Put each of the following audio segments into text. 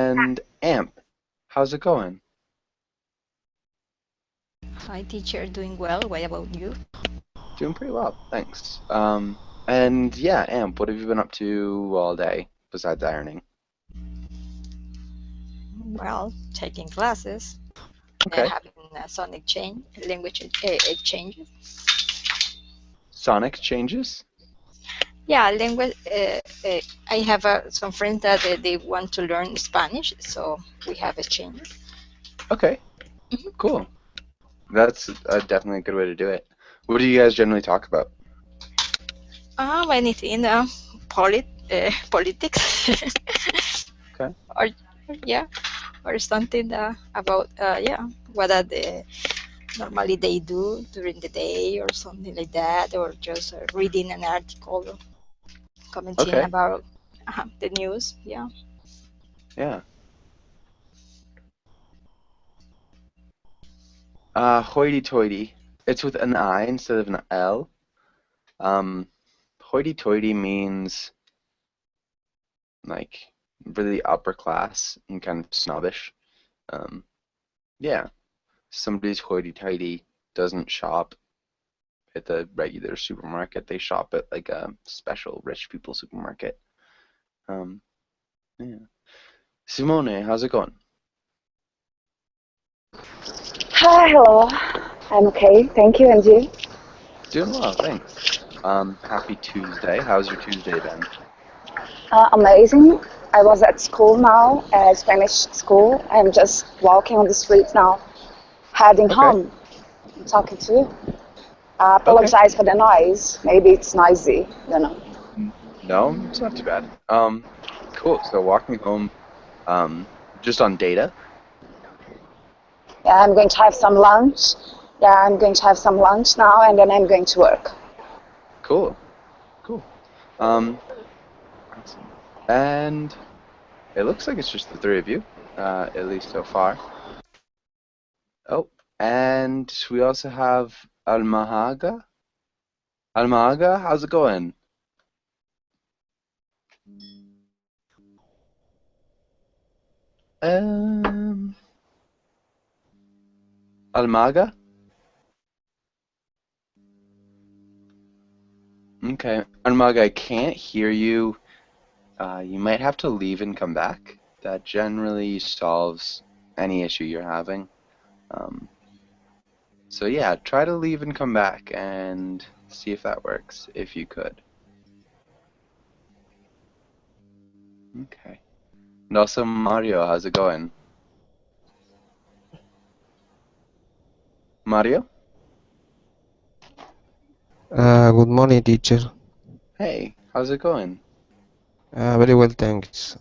And Amp, how's it going? Hi, teacher. Doing well. What about you? Doing pretty well, thanks. And yeah, Amp, what have you been up to all day besides ironing? Well, taking classes, Okay. having a sonic change, language exchanges. Sonic changes? Yeah, language. I have some friends that they want to learn Spanish, so we have exchanges. Okay, Mhm. cool. That's definitely a good way to do it. What do you guys generally talk about? Anything, politics, Okay. or yeah, or something about yeah, what are the normally they do during the day or something like that, or just reading an article or commenting Okay. about the news. Yeah. Yeah. Hoity-toity. It's with an I instead of an L. Um, Hoity-toity means like really upper class and kind of snobbish. Um, yeah. Somebody's hoity-toity doesn't shop at the regular supermarket. They shop at like a special rich people supermarket. Um, yeah. Simone, how's it going? Hi, hello. I'm okay, thank you, and you? Doing well, thanks. Happy Tuesday. How's your Tuesday been? Amazing. I was at school now, Spanish school. I'm just walking on the street now, heading Okay. home. I'm talking to you. Okay. Apologize for the noise. Maybe it's noisy, you know. No, it's not too bad. Cool. So walking home, um, just on data. Yeah, I'm going to have some lunch. Yeah, I'm going to have some lunch now, and then I'm going to work. Cool. Cool. Um, awesome. And it looks like it's just the three of you, at least so far. Oh, and we also have Almahaga. Almahaga, how's it going? Um, Almaga? Okay. Almaga, I can't hear you. You might have to leave and come back. That generally solves any issue you're having. Um, so yeah, try to leave and come back and see if that works, if you could. Okay. And also, Mario, how's it going? Mario? Good morning, teacher. Hey, how's it going? Very well, thanks.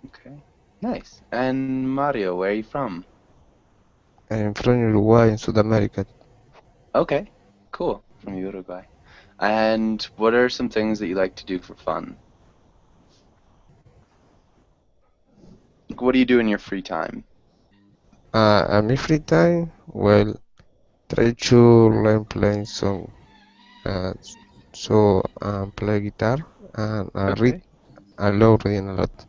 Okay. Nice. And Mario, where are you from? I'm from Uruguay in South America. Okay, cool. From Uruguay. And what are some things that you like to do for fun? Like, what do you do in your free time? At my free time, well, try to learn playing song. Uh, play guitar and read. Okay. I love reading a lot.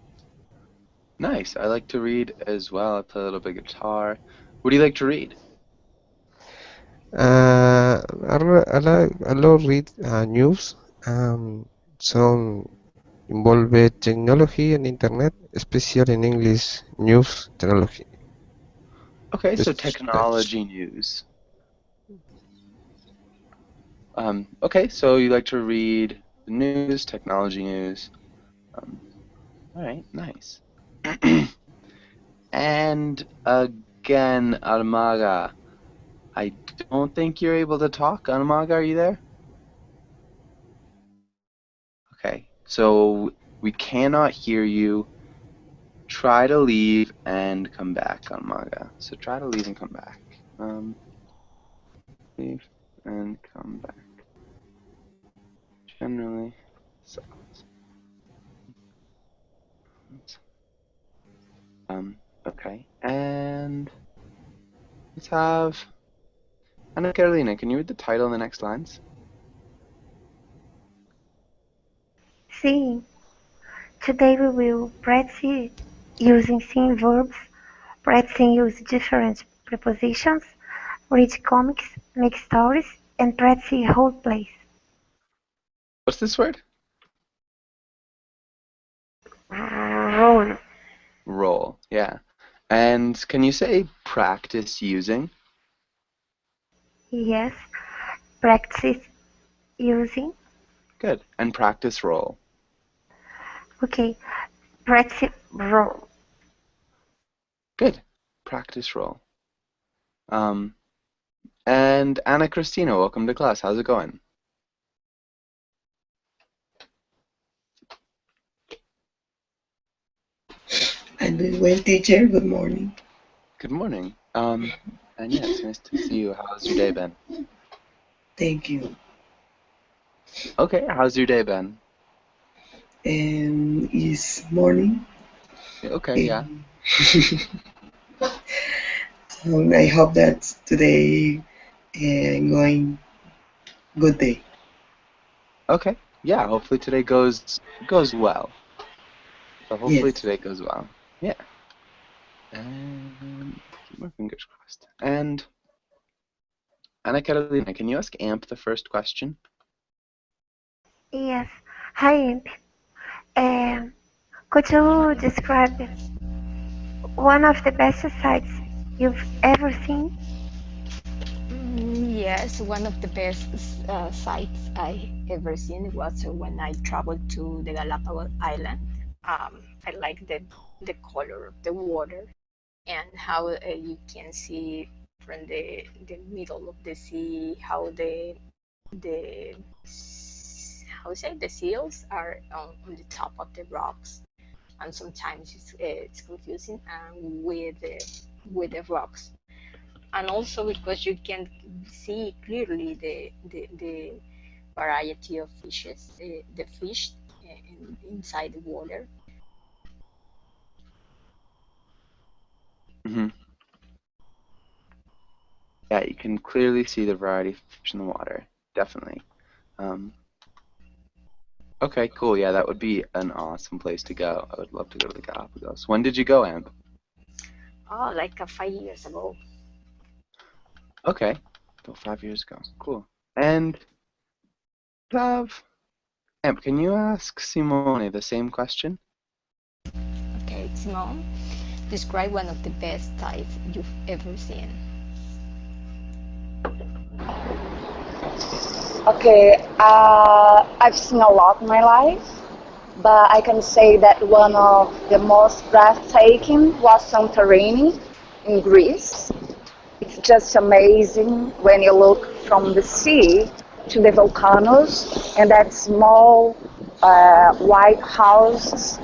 Nice. I like to read as well. I play a little bit of guitar. What do you like to read? I love read news. Some involve technology and internet, especially in English news technology. Okay, so It's, it's, technology news. Okay, so you like to read the news, technology news. Um, all right, nice. And again, Armaga, I don't think you're able to talk. Armaga, are you there? Okay, so we cannot hear you. Try to leave and come back, Armaga. So try to leave and come back. Leave and come back. Generally, so, okay, and let's have Ana Carolina. Can you read the title in the next lines? Sí, today we will breastfeed. using same verbs. Practicing use different prepositions. Read comics, make stories, and practice role plays. What's this word? Role. Roll. Yeah. And can you say practice using? Yes. Practice using. Good. And practice roll. Okay. Practice role. Good. Practice roll. And Anna Christina, welcome to class. How's it going? I'm doing well, teacher. Good morning. Good morning. And yeah, it's nice to see you. How's your day been? Thank you. Okay, how's your day been? It's morning. Okay, yeah. So I hope that today going good day. Okay. Yeah, hopefully today goes well. So hopefully Yes. today goes well. Yeah. And keep my fingers crossed. And Anna Carolina, can you ask Amp the first question? Yes. Hi, Imp. Could you describe one of the best sites you've ever seen? Yes, one of the best sites I ever seen was when I traveled to the Galapagos Island. I like the color of the water and how you can see from the middle of the sea how the how say the seals are on the top of the rocks, and sometimes it's confusing with the rocks, and also because you can see clearly the variety of fishes, the fish inside the water. Mm-hmm. Yeah, you can clearly see the variety of fish in the water. Definitely. Okay, cool. Yeah, that would be an awesome place to go. I would love to go to the Galapagos. When did you go, Amp? Oh, like 5 years ago. Okay, about 5 years ago. Cool. And Amp, can you ask Simone the same question? Okay, Simone, describe one of the best sights you've ever seen. Okay, I've seen a lot in my life, but I can say that one of the most breathtaking was Santorini in Greece. It's just amazing when you look from the sea to the volcanoes and that small white house,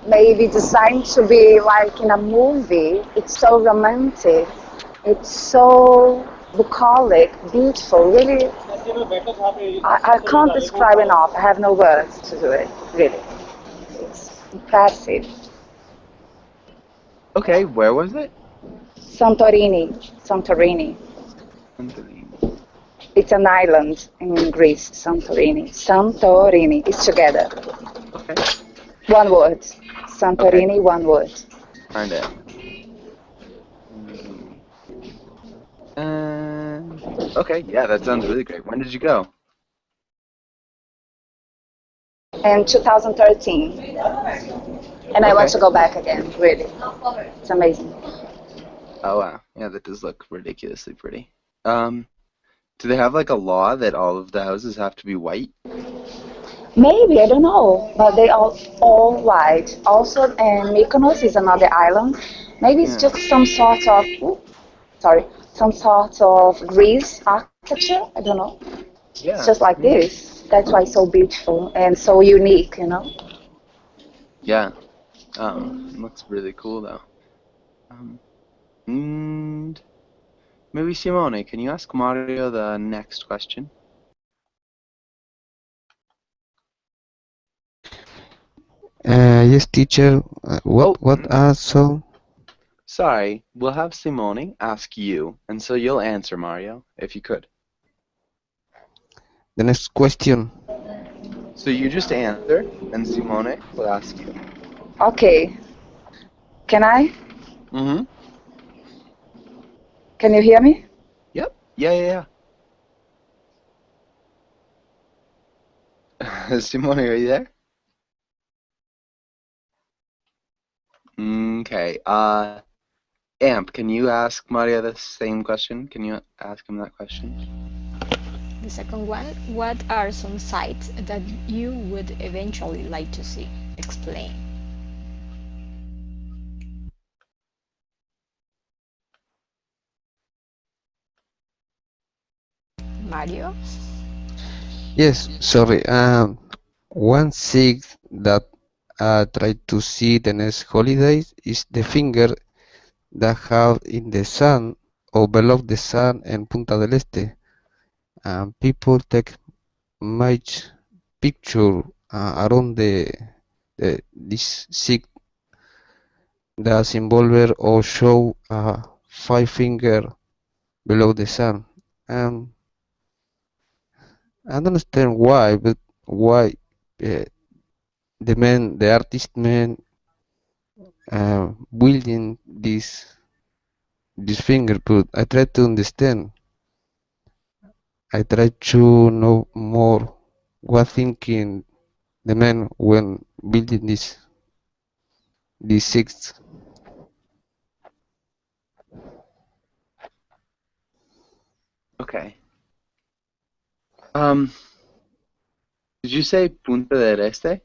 maybe designed to be like in a movie. It's so romantic. It's so bucolic, beautiful. Really, I can't describe enough. I have no words to do it. Really, it's impressive. Okay, where was it? Santorini, Santorini. Santorini. It's an island in Greece, Santorini. Santorini. It's together. Okay. One word. Santorini, Okay. one word. Find it. Okay, yeah, that sounds really great. When did you go? In 2013. And I want Okay. to go back again, really. It's amazing. Oh wow, yeah, that does look ridiculously pretty. Do they have like a law that all of the houses have to be white? Maybe, I don't know, but they are all white. Also, Mykonos is another island. Maybe it's Yeah. just some sort of, some sort of Greece architecture. I don't know. It's Yeah, just like maybe. this. That's why it's so beautiful and so unique, you know? Yeah. Looks really cool though. And maybe Simone, can you ask Mario the next question? Yes, teacher. What Oh, are so? sorry. We'll have Simone ask you, and so you'll answer Mario, if you could. The next question. So you just answer, and Simone will ask you. Okay. Can I? Mm-hmm. Can you hear me? Yep. Yeah. Simone, are you there? Okay. Amp, can you ask Maria the same question? Can you ask him that question? The second one, what are some sites that you would eventually like to see? Explain. Mario? Yes, sorry. One thing that I try to see the next holidays is the finger that have in the sun or below the sun in Punta del Este. People take much picture around this sig that involve or show five finger below the sun. Um, I don't understand why, but why uh, the artist man building this finger, but I try to understand. I try to know more what thinking the man when building this six. Okay. Did you say Punta del Este?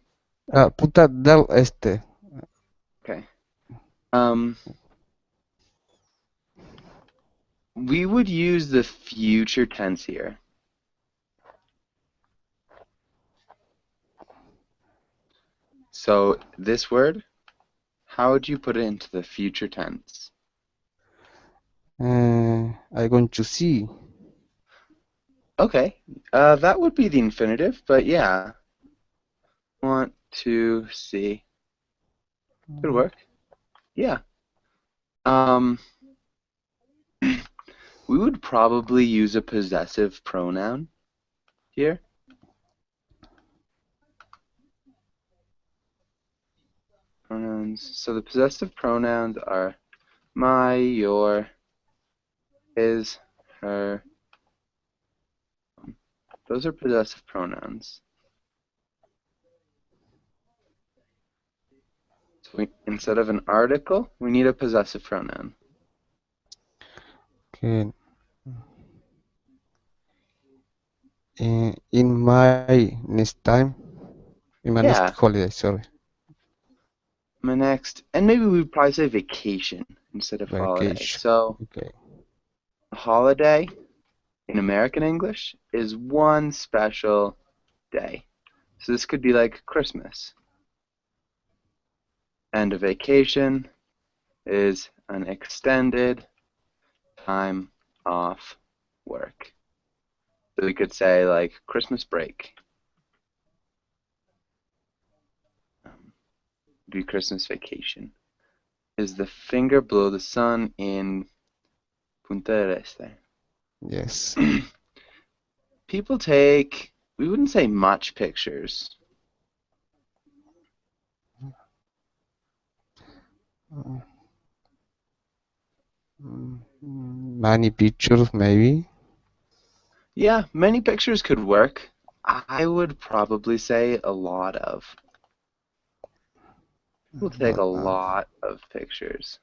Punta del Este. Okay. We would use the future tense here. So this word, how would you put it into the future tense? I going to see. Okay. That would be the infinitive, but yeah. Want to see. Could work. Yeah. We would probably use a possessive pronoun here. Pronouns. So the possessive pronouns are my, your, his, her. Those are possessive pronouns. So instead of an article, we need a possessive pronoun. Okay. In my next time, in my next Yeah, holiday, sorry, my next, and maybe we'd probably say vacation instead of holiday. vacation. So Okay. holiday in American English is one special day. So this could be like Christmas. And a vacation is an extended time off work. So we could say like Christmas break. Be Christmas vacation. Is the finger below the sun in Punta del Este? Yes. People take, we wouldn't say much pictures. Many pictures, maybe. Yeah, many pictures could work. I would probably say a lot of. People take a lot of pictures.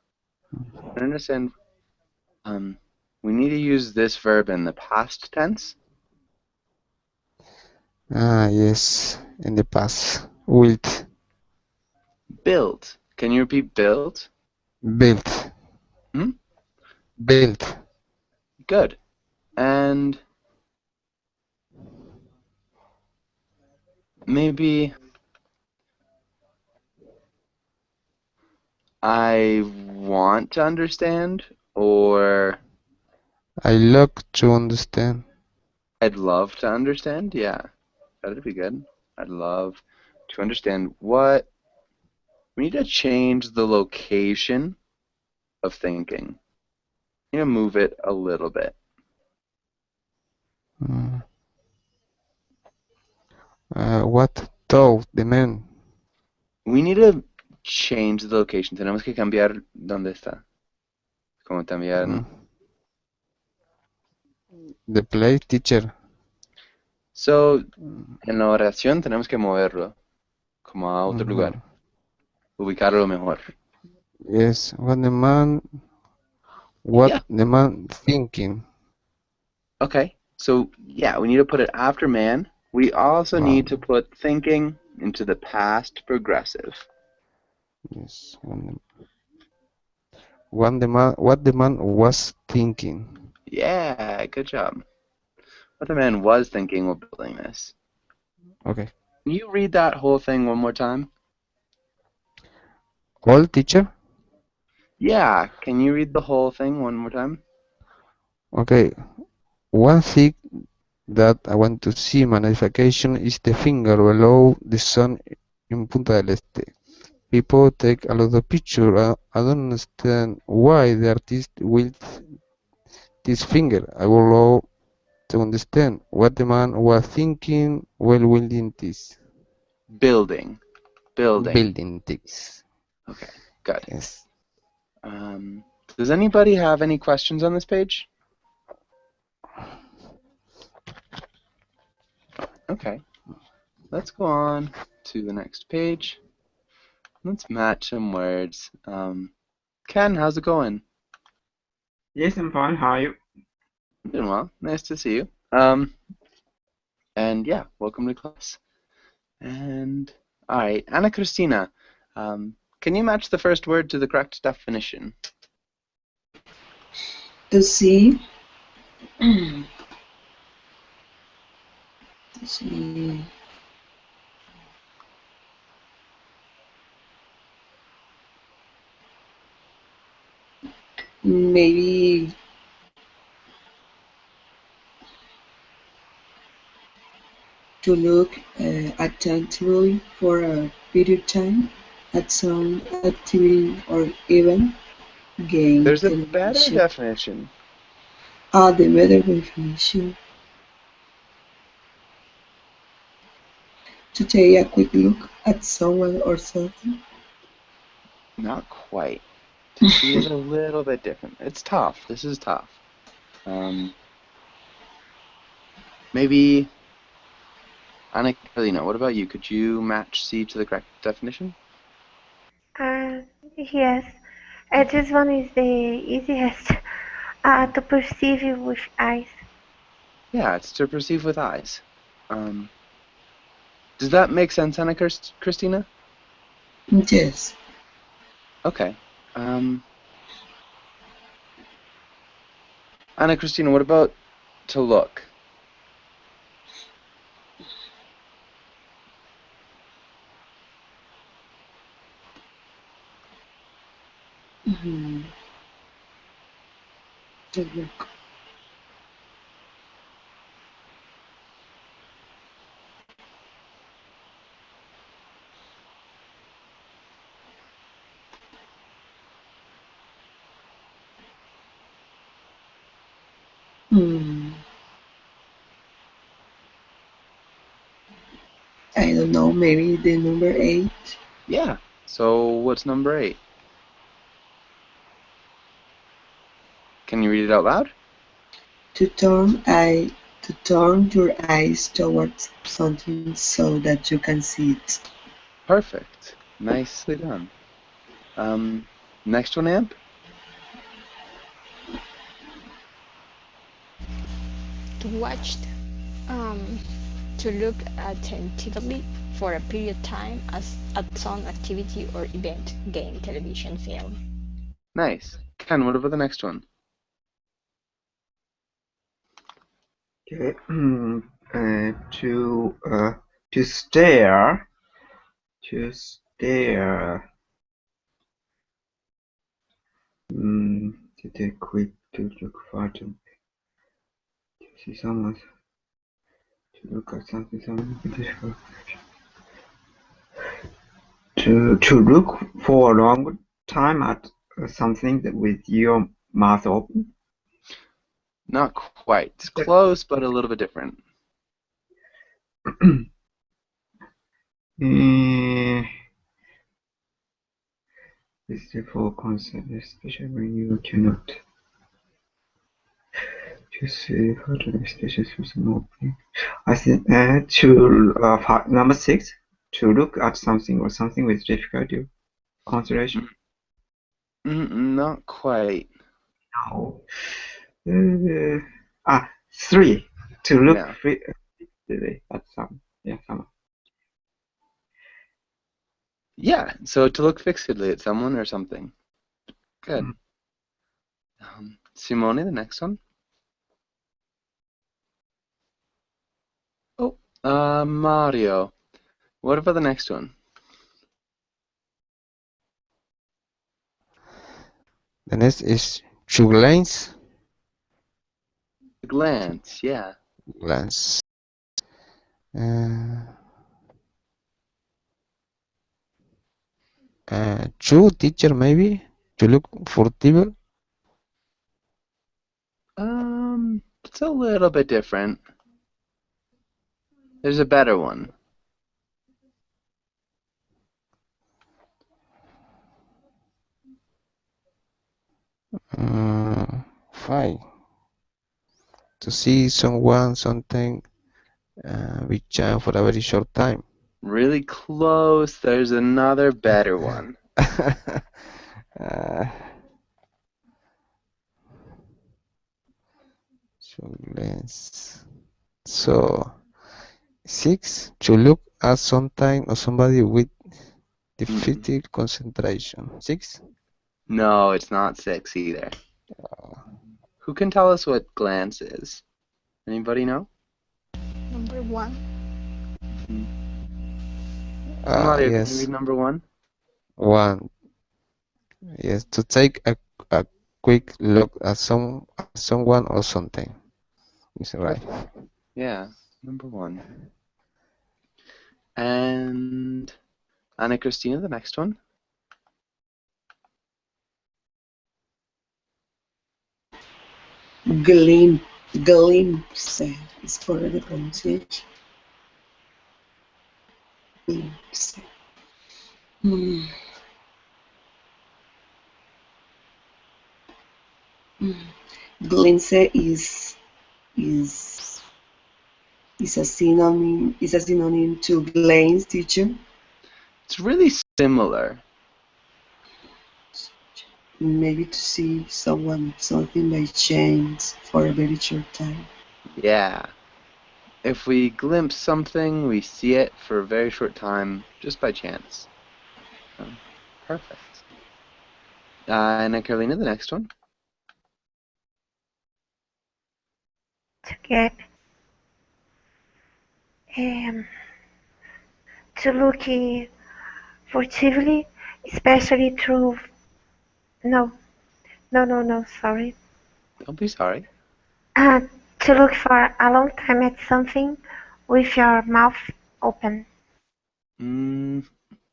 I understand. We need to use this verb in the past tense. Yes, in the past. Wilt. Build. Can you repeat build? Built. Hmm? Built. Good. And maybe I want to understand, or I like to understand. I'd love to understand. Yeah, that'd be good. I'd love to understand what. We need to change the location of thinking. We need to move it a little bit. What told the man? We need to change the location. Tenemos que cambiar dónde está. Como también. The place, teacher. So, en la oración tenemos que moverlo como a otro lugar. Ubicarlo mejor. Yes, what the man thinking. Okay, so yeah, we need to put it after man. We also need to put thinking into the past progressive. Yes, what the man was thinking. Yeah, good job. What the man was thinking while building this. Okay. Can you read that whole thing one more time? All, teacher? Yeah, can you read the whole thing one more time? Okay. One thing that I want to see magnification is the finger below the sun in Punta del Este. People take a lot of pictures. I don't understand why the artist will this finger. I would love to understand what the man was thinking while building this. Building. Building this. Okay, good. Yes. Does anybody have any questions on this page? Okay, let's go on to the next page. Let's match some words. Ken, how's it going? Yes, I'm fine. How are you? I'm doing well. Nice to see you. And yeah, welcome to class. And all right, Ana Cristina, can you match the first word to the correct definition? To see. To see. Maybe to look attentively for a period of time at some activity or event. Gain There's a better definition. The better definition. To take a quick look at someone or something. Not quite. To see is a little bit different. It's tough. This is tough. Maybe, Ana Carolina, what about you? Could you match C to the correct definition? Yes, this one is the easiest to perceive with eyes. Yeah, it's to perceive with eyes. Does that make sense, Ana Cristina? Yes. Okay. Ana Cristina, what about to look? To look. I don't know, maybe the number 8. Yeah. So what's number 8? Can you read it out loud? To turn your eyes towards something so that you can see it. Perfect. Nicely done. Next one, Amp? To watch, to look attentively for a period of time at some activity or event, game, television, film. Nice. Ken, what about the next one? Okay. To stare. To stare. To take quick to look far to see someone. To look at something. To look for a long time at something with your mouth open. Not quite. Close, but a little bit different. It's the full concept, especially when you cannot just see pattern stations with an opening. I think number 6, to look at something or something with difficulty concentration. Not quite. No. 3, to look No. fixedly at some. Yeah, some. Yeah, so to look fixedly at someone or something. Good. Simone, the next one. Oh, Mario. What about the next one? The next is to glance. Glance, yeah. Glance. To teacher maybe to look furtive. It's a little bit different. There's a better one. Fine. To see someone, something, with chance for a very short time. Really close. There's another better one. So glance. So 6, to look at sometime or somebody with difficult concentration. 6? No, it's not 6 either. Who can tell us what glance is? Anybody know? Number 1. Mario, Yes. can you read number 1? 1. Yes, to take a quick look at someone or something. Is right. Yeah, number 1. And Anna Christina, the next one. Glimpse is for the pronunciation. Glimpse. Glimpse is a synonym to glance, teacher. It's really similar. Maybe to see someone, something by chance for a very short time. Yeah. If we glimpse something, we see it for a very short time, just by chance. Perfect. And Carolina, the next one. To get to look furtively, especially through sorry. Don't be sorry. To look for a long time at something with your mouth open.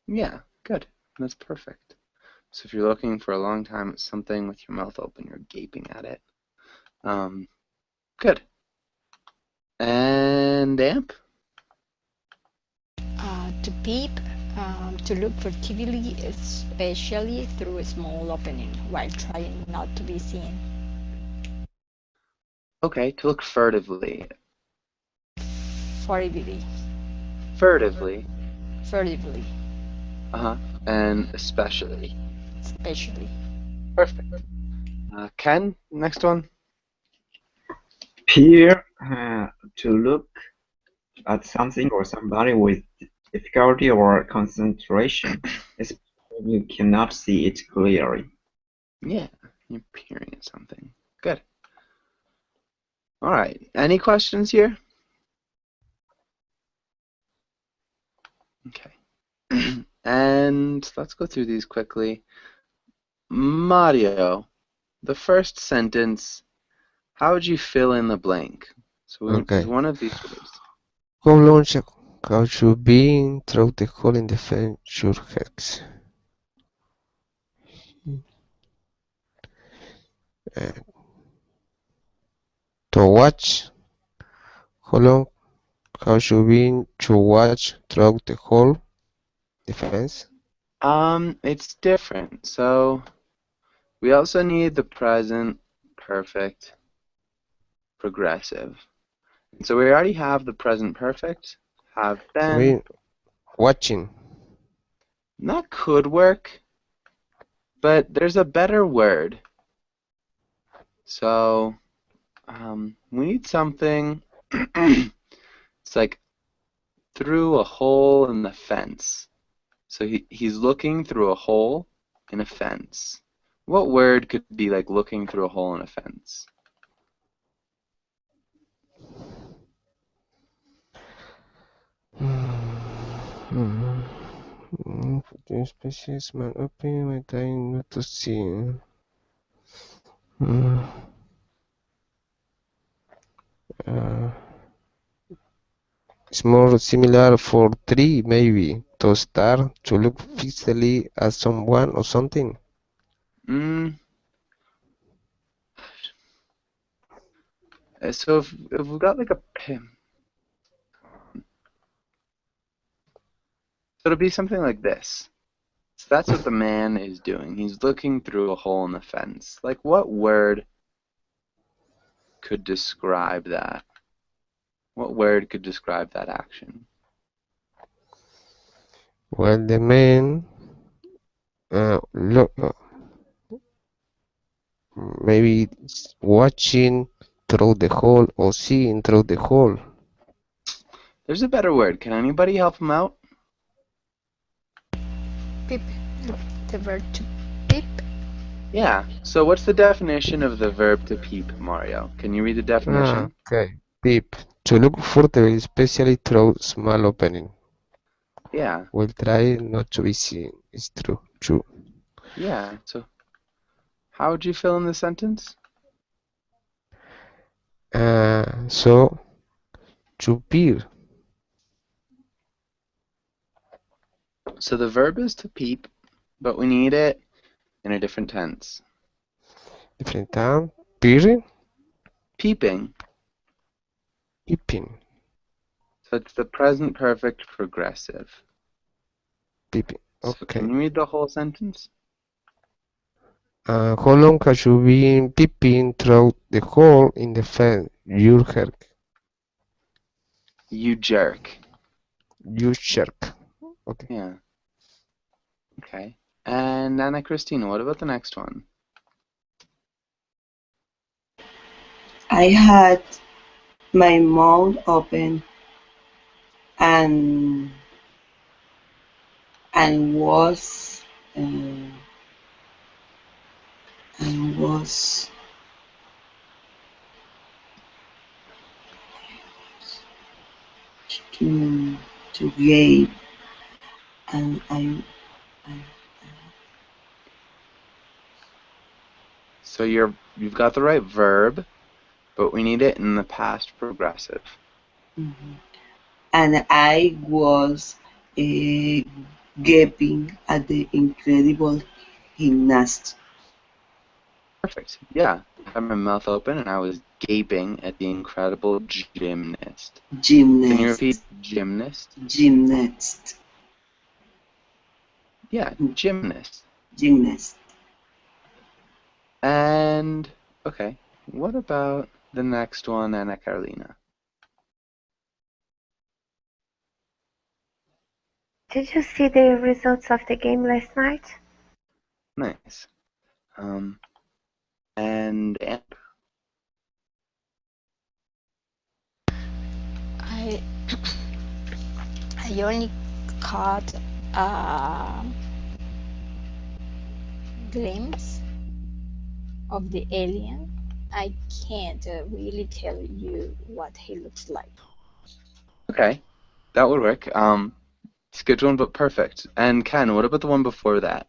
Yeah, good. That's perfect. So if you're looking for a long time at something with your mouth open, you're gaping at it. Good. And Amp? To peep, to look furtively, especially through a small opening, while trying not to be seen. Okay, to look furtively. Furtively. Furtively. Furtively. And especially. Especially. Perfect. Ken, next one. Peer, to look at something or somebody with difficulty or concentration, especially when you cannot see it clearly. Yeah, you're peering at something. Good. All right. Any questions here? Okay. And let's go through these quickly. Mario, the first sentence, how would you fill in the blank? So Okay. one of these words. How long have you been through the hole in the fence your heads? To watch. How long have you been to watch through the hole, the fence? It's different. So we also need the present perfect progressive. And so we already have the present perfect, have been. Watching. That could work, but there's a better word. So we need something. It's like through a hole in the fence. So he's looking through a hole in a fence. What word could be like looking through a hole in a fence? Species man open my time not to see. It's more similar for three, maybe, to start to look fixedly at someone or something. So if we've got like a pin, so it'll be something like this. So that's what the man is doing. He's looking through a hole in the fence. Like what word could describe that? What word could describe that action? Well, the man look, maybe watching through the hole or seeing through the hole. There's a better word. Can anybody help him out? Peep. The verb to peep. Yeah. So what's the definition of the verb to peep, Mario? Can you read the definition? Okay. Peep. To look further, especially through small opening. Yeah. We'll try not to be seen. It's true. True. Yeah. So how would you fill in the sentence? So to peer. So the verb is to peep, but we need it in a different tense. Different time. Peering. Peeping. Peeping. So it's the present perfect progressive. Peeping. Okay. So can you read the whole sentence? How long have you been peeping through the hole in the fence? You jerk. You jerk. You jerk. Okay. Yeah. Okay. And Anna Christina, what about the next one? I had my mouth open and was to gape and I So you've got the right verb, but we need it in the past progressive. and I was gaping at the incredible gymnast. Perfect. Yeah. I had my mouth open and I was gaping at the incredible gymnast. Can you repeat gymnast? Gymnast. Yeah, gymnast. Gymnast. And, okay, what about the next one, Ana Carolina? Did you see the results of the game last night? Nice. And Amp? I only caught a glimpse of the alien. I can't really tell you what he looks like. Okay, that would work. It's a good one, but perfect. And Ken, what about the one before that?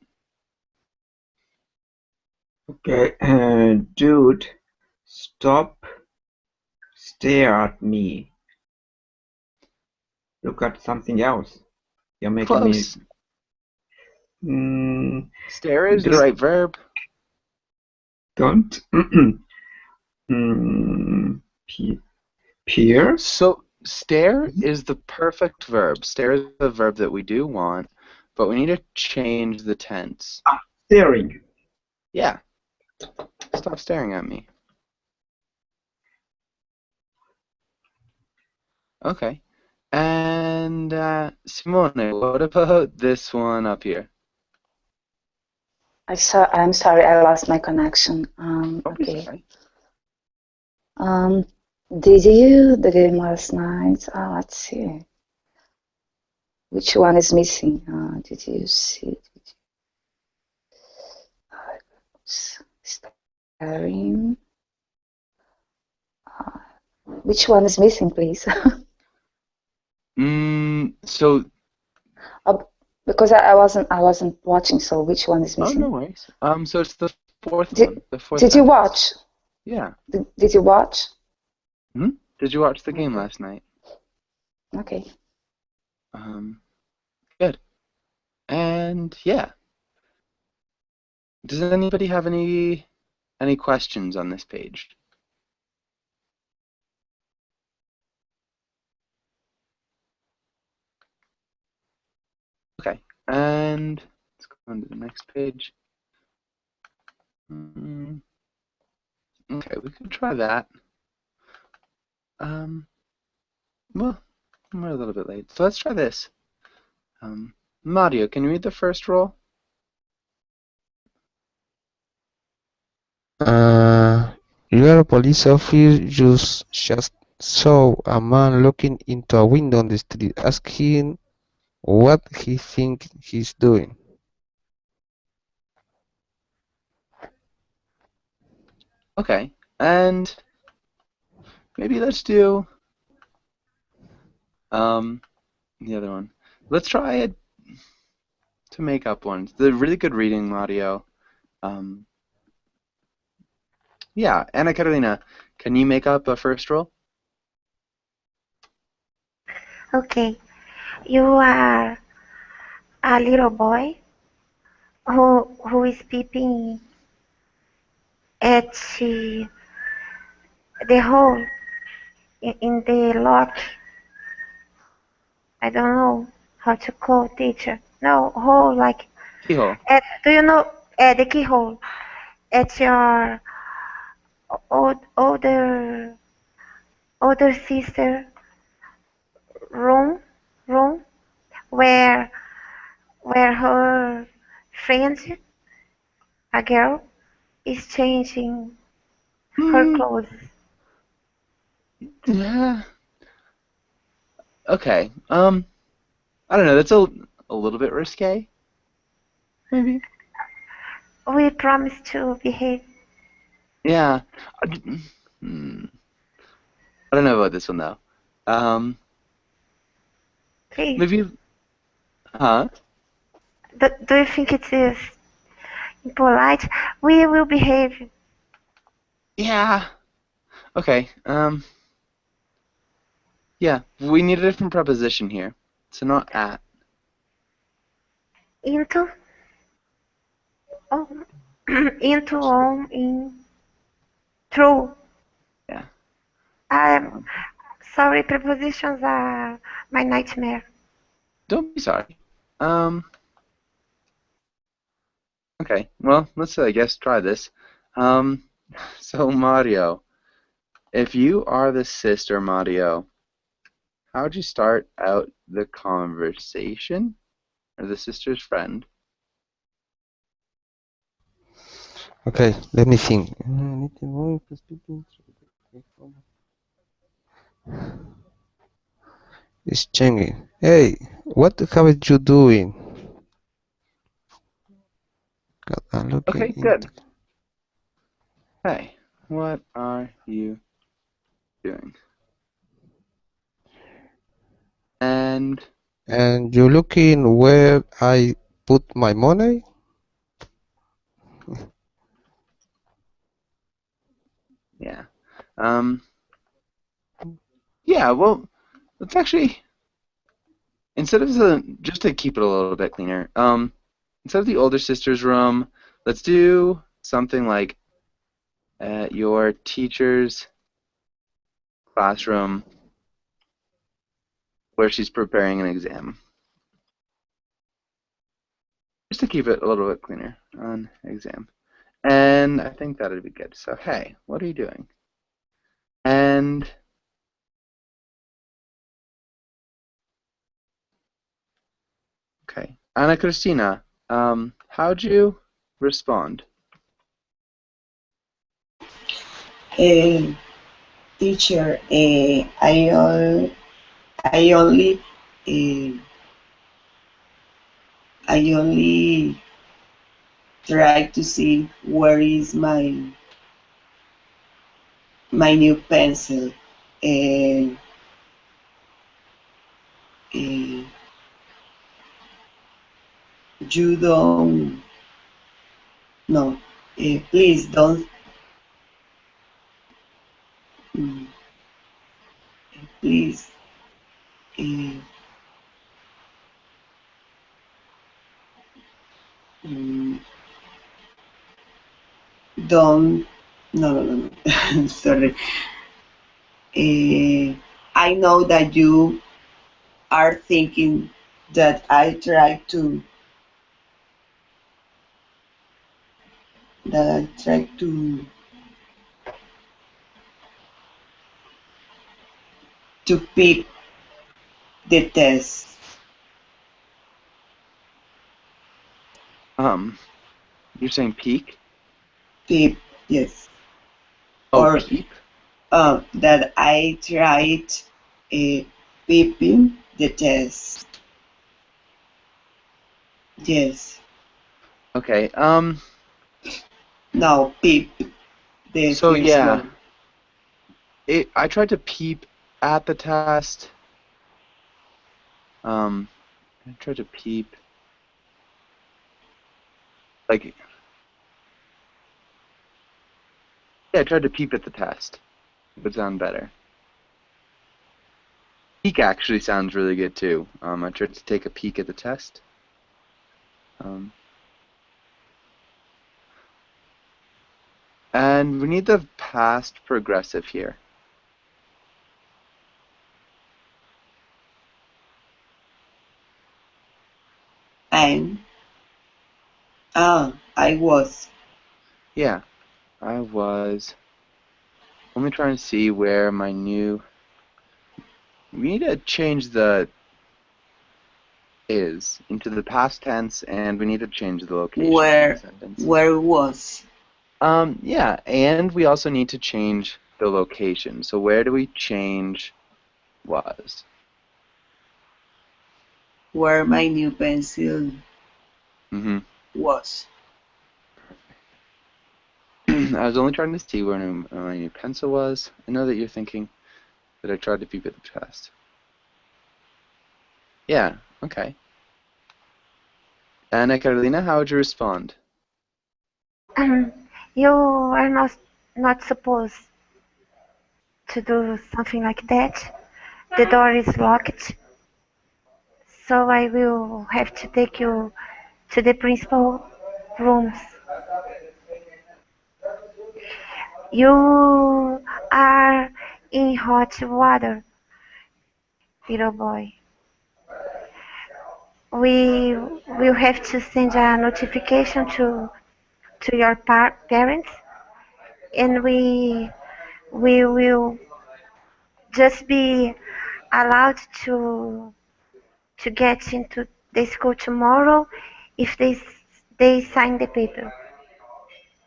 Okay, dude, stop, stare at me. Look at something else. You're making Close. me. Stare is the right verb. Don't. Peer? So stare is the perfect verb. Stare is the verb that we do want, but we need to change the tense. Staring. Yeah. Stop staring at me. Okay. And Simone, what about this one up here? I'm sorry, I lost my connection. Don't be Okay. sorry. Did you the game last night? Let's see. Which one is missing? Did you see? Staring. Which one is missing, please? So. Because I wasn't watching. So which one is missing? Oh, no worries. So it's the fourth one. The fourth. Did you watch? Yeah. Did you watch? Did you watch the game last night? Okay. Good. And yeah. Does anybody have any questions on this page? Okay. And let's go on to the next page. Okay, we could try that. Well, we're a little bit late, so let's try this. Mario, can you read the first roll? You are a police officer. You just saw a man looking into a window on the street. Ask him what he thinks he's doing. Okay, and maybe let's do the other one. Let's try it to make up ones. The really good reading, Mario. Yeah, Anna Carolina, can you make up a first roll? Okay. You are a little boy who is peeping at the hole in the lock. I don't know how to call teacher. No, hole like Keyhole. do you know the keyhole at your older sister room where her friend, a girl, is changing her clothes. Yeah. Okay. I don't know. That's a little bit risque. Maybe. We promise to behave. Yeah. I don't know about this one though. Please. Maybe. Huh? Do you think it is impolite? We will behave. Yeah. Okay. Yeah. We need a different preposition here. So not at. Into. Oh, into, on, in, through. Yeah. Sorry, prepositions are my nightmare. Don't be sorry. Okay. Well, let's I guess try this. So Mario, if you are the sister Mario, how would you start out the conversation? Or the sister's friend? Okay, let me think. It's changing. Hey, what have you doing? I'm looking Okay, good. Hey, what are you doing? And you're looking where I put my money? yeah. Yeah, well, let's actually, instead of just to keep it a little bit cleaner, instead of the older sister's room, let's do something like at your teacher's classroom where she's preparing an exam. just to keep it a little bit cleaner on exam. And I think that'd be good. So, hey, what are you doing? And okay, Ana Cristina, how'd you respond? Teacher, I only try to see where is my new pencil. You don't. No, please don't. mm, Please. Uh, mm, don't. No. Sorry. I know that you are thinking that I try to pick the test. You're saying peak? Peep, yes. Oh, Or peep? that I tried peeping the test. Yes. Okay. No, peep the So first yeah, one. I tried to peep at the test. I tried to peep. Like, yeah, I tried to peep at the test. It would sound better. Peek actually sounds really good too. I tried to take a peek at the test. And we need the past progressive here. And I was. Yeah, I was. Let me try and see where my new. We need to change the is into the past tense, and we need to change the location in the sentence. Where was? Yeah, and we also need to change the location. So where do we change was? Where my new pencil was. I was only trying to see where my new pencil was. I know that you're thinking that I tried to peep at the test. Yeah, okay. Ana Carolina, how would you respond? You are not supposed to do something like that. The door is locked, so I will have to take you to the principal rooms. You are in hot water, little boy. We will have to send a notification to your parents, and we will just be allowed to get into the school tomorrow if they sign the paper.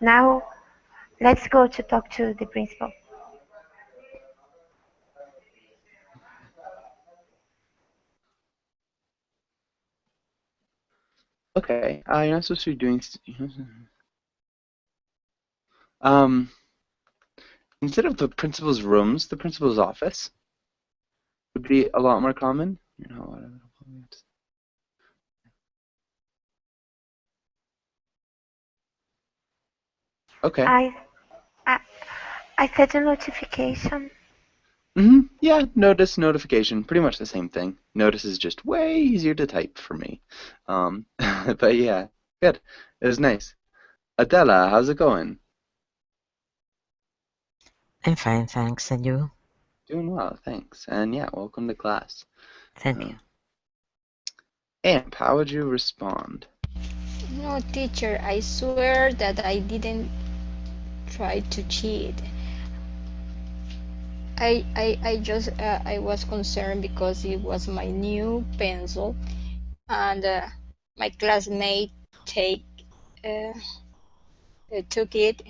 Now let's go to talk to the principal. Okay, you're not supposed to be doing. Instead of the principal's rooms, the principal's office would be a lot more common. Okay. I set a notification. Yeah, notice, notification, pretty much the same thing. Notice is just way easier to type for me. But yeah, good. It was nice. Adela, how's it going? I'm fine, thanks. And you? Doing well, thanks. And yeah, welcome to class. Thank you. Amp, how would you respond? No, teacher, I swear that I didn't try to cheat. I just I was concerned because it was my new pencil, and my classmate take uh, took it,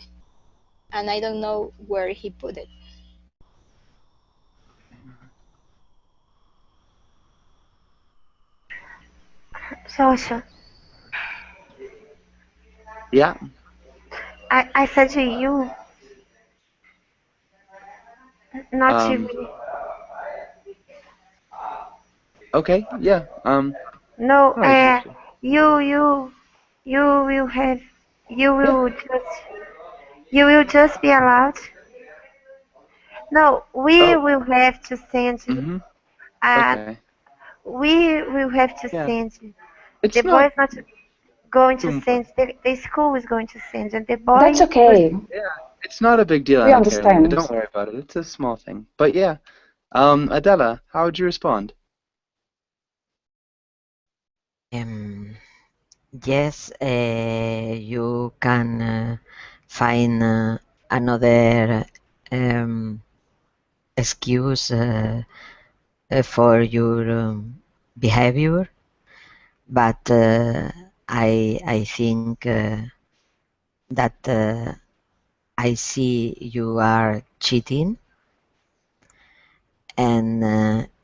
and I don't know where he put it. So Yeah. I said to you, not to Um. me. Okay. Yeah. No, All right, teacher. you you you will have you Yeah. will just you will just be allowed. No, we Oh. will have to send you. Mhm. Uh, Okay. we will have to Yeah. send you. The It's boy not is not going to too send. important. The school is going to send, and the That's boy will. okay. Yeah. It's not a big deal, We Anna Carolina. understand. Don't worry about it. It's a small thing. But yeah. Adela, how would you respond? Um, yes, you can find another excuse for your behavior, but I think that I see you are cheating, and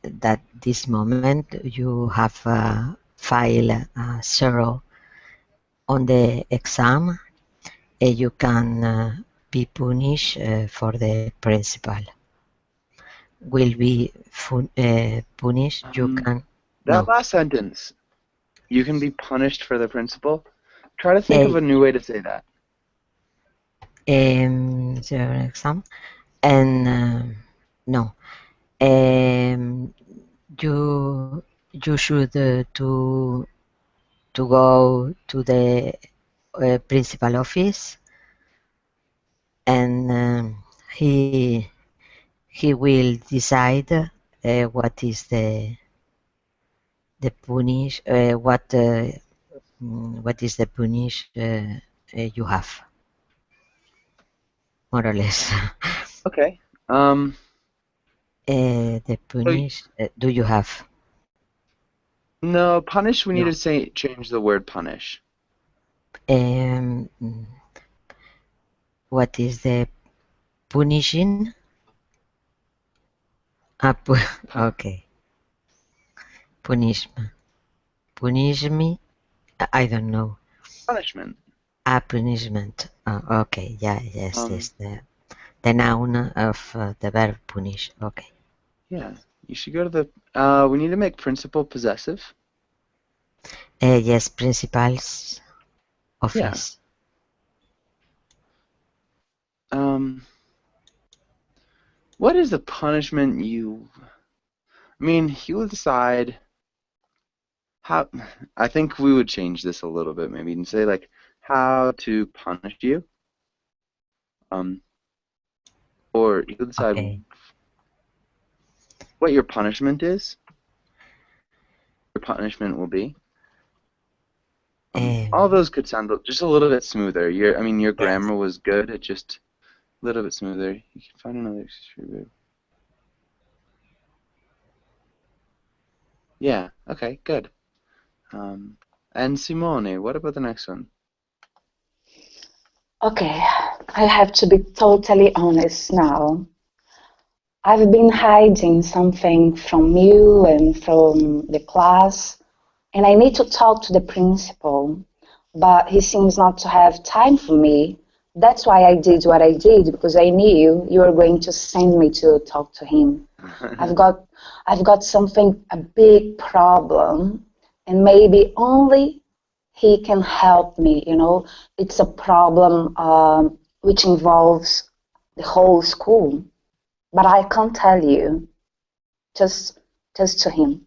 that this moment you have filed a zero on the exam, you can be punished for the principal. Will be punished. You Um, can that no. last sentence, you can be punished for the principal. Try to think of a new way to say that. Zero exam and no. Um, you should to go to the principal office, and he will decide what is the punish what is the punish you have, more or less. Okay. The So punish do you have? no, punish. We need No. to say change the word punish. Um, what is the punishing? Okay, punishment. Punish me? I don't know. Punishment. Punishment. Okay, yeah, yes, Um, yes. The noun of the verb punish. Okay. yeah. You should go to the. We need to make principal possessive. Yes, principal's Yeah. office. Um, what is the punishment you? I mean, you will decide how. I think we would change this a little bit, maybe, and say like how to punish you. Um, or you will decide Okay. what your punishment is. Your punishment will be. All those could sound just a little bit smoother. I mean, your Yes. grammar was good. It just a little bit smoother. You can find another extreme. Yeah. Okay. Good. And Simone, what about the next one? Okay, I have to be totally honest now. I've been hiding something from you and from the class, and I need to talk to the principal, but he seems not to have time for me. That's why I did what I did, because I knew you were going to send me to talk to him. I've got something, a big problem, and maybe only he can help me. It's a problem which involves the whole school, but I can't tell you, just to him.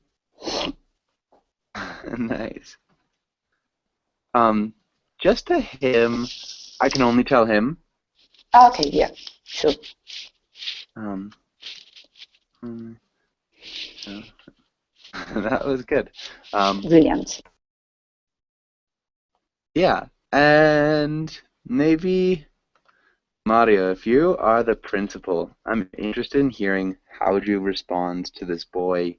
Nice. Just to him, I can only tell him. Okay, yeah, sure. Um, so, that was good. Brilliant. Yeah, and maybe Mario, if you are the principal, I'm interested in hearing how would you respond to this boy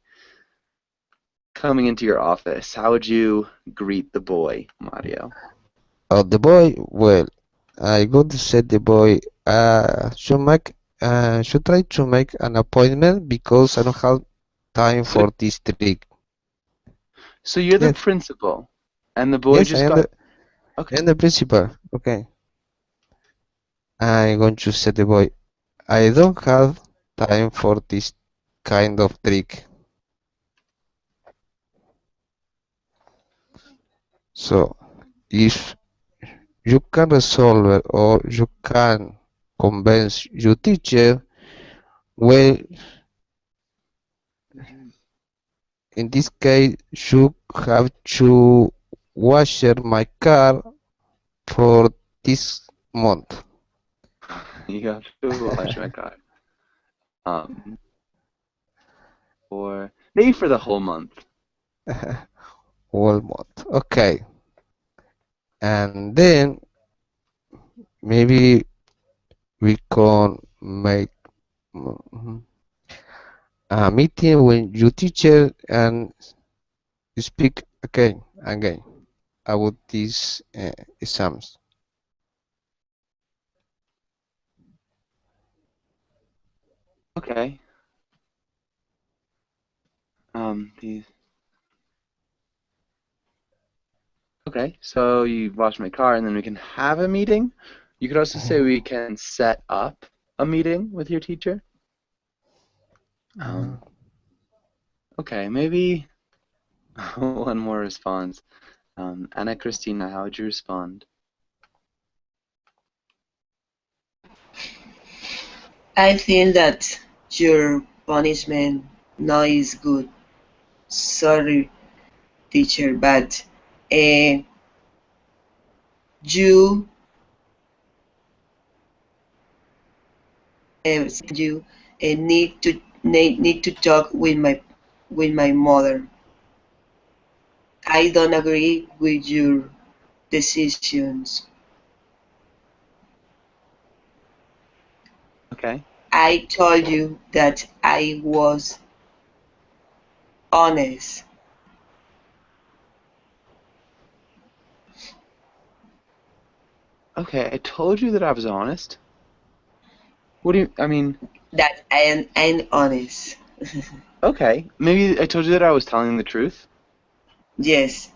coming into your office? How would you greet the boy, Mario? Oh, the boy, well, I go to say the boy should try to make an appointment because I don't have time So, for this trick. so you're the Yes, principal, and the boy yes, just got. I Okay. am the principal. Okay, I'm going to say the boy, I don't have time for this kind of trick. So, if you can resolve it or you can convince your teacher, well, in this case, you have to wash my car for this month. You have to watch my car. Um, or maybe for the whole month. Whole month. Okay. And then maybe we can make a meeting with your teacher and speak again about these exams. Okay. These. Okay, so you wash my car, and then we can have a meeting. You could also say we can set up a meeting with your teacher. Um, okay, maybe one more response. Anna Christina, how would you respond? I think that your punishment no is good. Sorry, teacher, but uh, you you need to talk with my mother. I don't agree with your decisions. Okay. I told you that I was honest. Okay, I told you that I was honest. What do you, I mean, That I'm honest. okay, maybe I told you that I was telling the truth, Yes,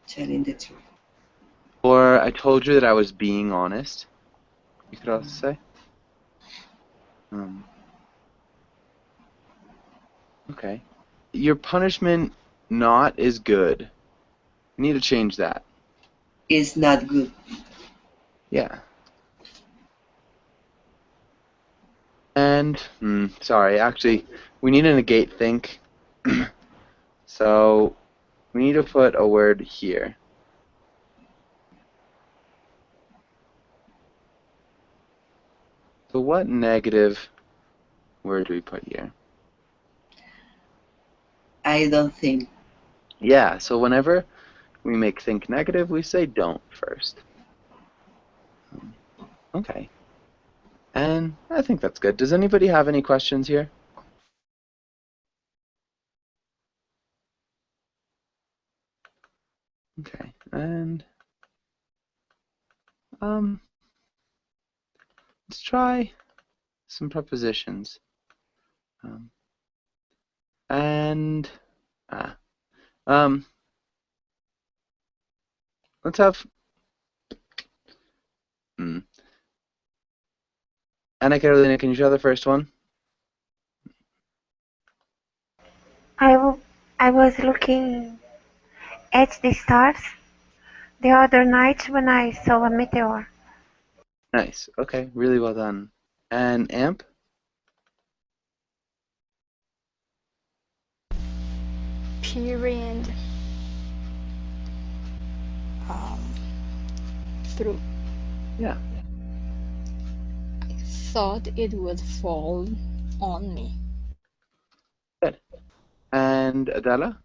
telling the truth. or I told you that I was being honest. You could also say. Um, okay. Your punishment not is good. You need to change that. It's not good. Yeah. And, sorry, actually, we need to negate think. So, we need to put a word here. So what negative word do we put here? I don't think. Yeah, so whenever we make think negative, we say don't first. Okay. And I think that's good. Does anybody have any questions here? Okay. And let's try some prepositions. And let's have Anna Carolina, can you show the first one? I was looking at the stars the other night when I saw a meteor. Nice. Okay, really well done. And Amp? Peering through. Yeah. I thought it would fall on me. Good. And Adela?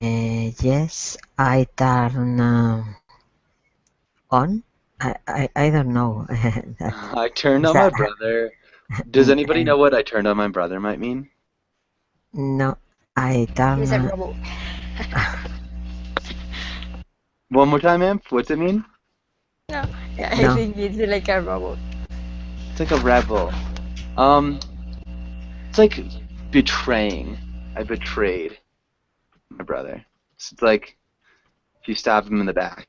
Yes, I turn on. I don't know. I turned on my brother. Does anybody know what I turned on my brother might mean? No, I turn. He's a robot. One more time, Imp. What's it mean? No, yeah, I No. think it's like a robot. It's like a rebel. It's like betraying. I betrayed my brother. So it's like if you stab him in the back.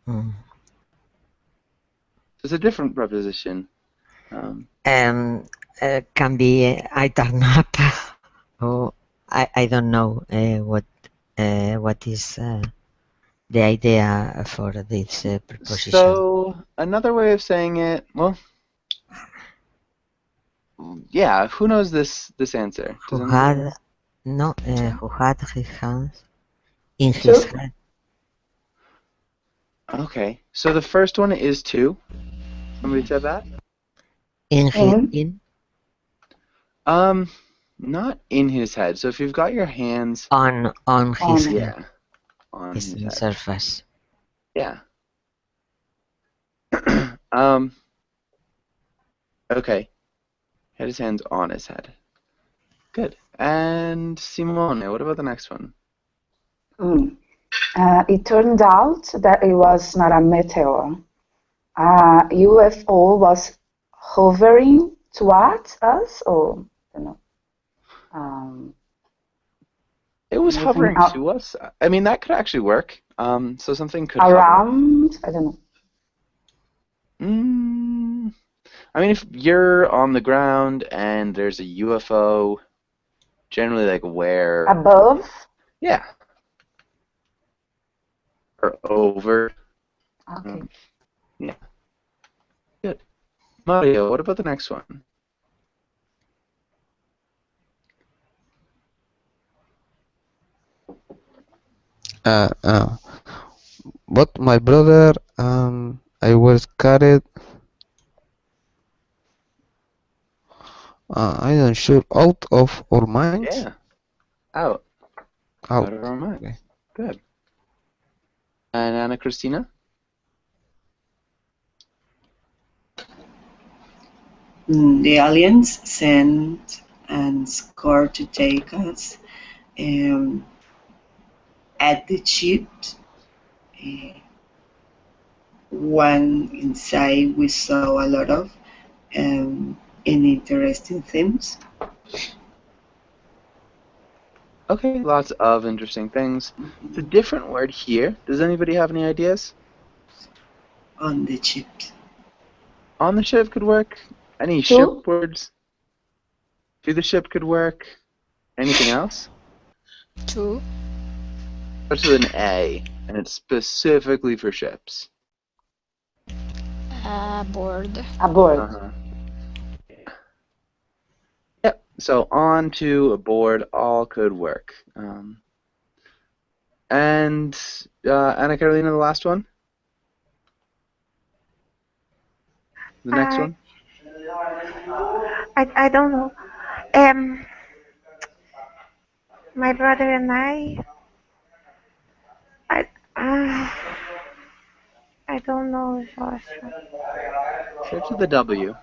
Mm. It's a different preposition. Can be I turn up. Oh, I don't know what is the idea for this preposition. So another way of saying it, well, yeah. Who knows this answer? Does Who anybody had know? who had his hands in his head. Okay. So the first one is to. Somebody said that? In Not in his head. So if you've got your hands on his head. yeah, on His his head. surface. Yeah. Okay. Had his hands on his head. Good. And Simone, what about the next one? It turned out that it was not a meteor. A UFO was hovering towards us, or I don't know. It was moving hovering up to us. I mean, that could actually work. So something could around. I don't know. I mean, if you're on the ground and there's a UFO, generally like where? Above. Yeah. Or over. Okay. Yeah. Good. Mario, what about the next one? But my brother I was carried I am sure out of our minds. Yeah. Out. Out. Out of our minds. Okay. Good. And Anna Christina? The aliens sent an escort to take us at the ship. One inside we saw a lot of interesting things. Okay, lots of interesting things. It's a different word here. Does anybody have any ideas? On the ship. On the ship could work. Any ship words? To the ship could work. Anything else? To. Starts with an A, and it's specifically for ships. Aboard. Aboard. Yep. So on to, aboard, all could work. And Anna Carolina, the last one. The next one. I don't know. My brother and I don't know, Josh. Starts with the W.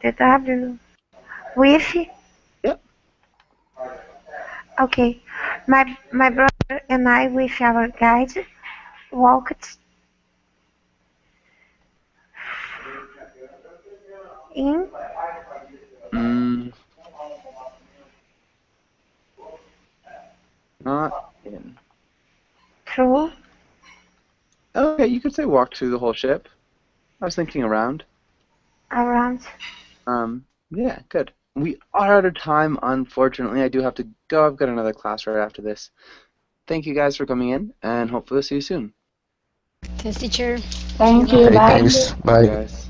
The W. Wi-Fi? Yep. Okay. My brother and I with our guide walked in. Not in. Through. Okay, you could say walk through the whole ship. I was thinking around. Around. Yeah, good. We are out of time, unfortunately. I do have to go. I've got another class right after this. Thank you guys for coming in, and hopefully we'll see you soon. Thanks, teacher. Thank you. Okay, Bye. thanks. Bye. Guys.